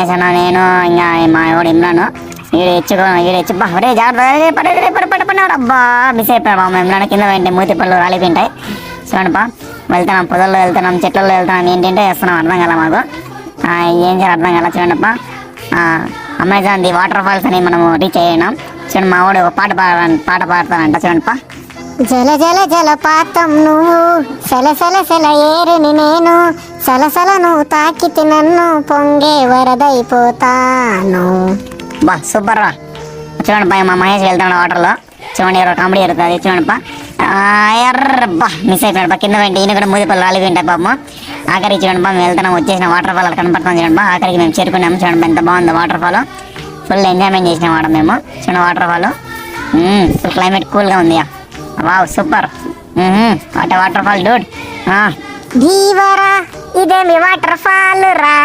మహేష్ అన్న నేను ఇంకా మా వాడు ఇమ్రాను ఈడెచ్చి ఒరే జాగ్రత్త పడిపోయినాడు అబ్బా మిస్ అయిపోయాడు మా ఇమ్రాన్ కింద వెంటే మూతి పళ్ళు రాలిపోయింటాయి చూడండిపా వెళ్తున్నాం పొదల్లో వెళ్తున్నాం చెట్లలో వెళ్తున్నాం ఏంటంటే వేస్తున్నాం అర్థం కదా మాకు ఏం చేయాలి అర్థం కదా చూడండిపా అమెజాన్ది వాటర్ ఫాల్స్ అని మనము రీచ్ అయ్యాం చూడండి మా వాడు పాట పాడతానంట చూడండిపా జల జల జలపాతం నువ్వు సల సల సల ఏరుని నేను సలసల నువ్వు తాకితి నన్ను పొంగే వరదైపోతాను. బా సూపర్ రా చూడండి మా మహేష్ వెళ్తాడు వాటర్లో చూడండి ఎవరో కామెడీ జరుగుతుంది చూడండి ఎర్రబ్బా మిస్ అయిపోయాడు కింద వెంట ఈయన కూడా మూది పళ్ళు రాలిపోయింటాయి పాపం ఆఖరికి చూడండి మేము వెళ్తున్నాం వచ్చేసిన వాటర్ ఫాల్ కనపడుతుంది చూడండి ఆఖరికి మేము చేరుకున్నాము చూడండి ఎంత బాగుంది వాటర్ ఫాల్ ఫుల్ ఎంజాయ్మెంట్ చేసినాం వాడ మేము చూడండి వాటర్ ఫాల్ ఫుల్ క్లైమేట్ కూల్గా ఉంది wow super water fall Dude Dheevara ఇదేమి వాటర్ ఫాల్ రా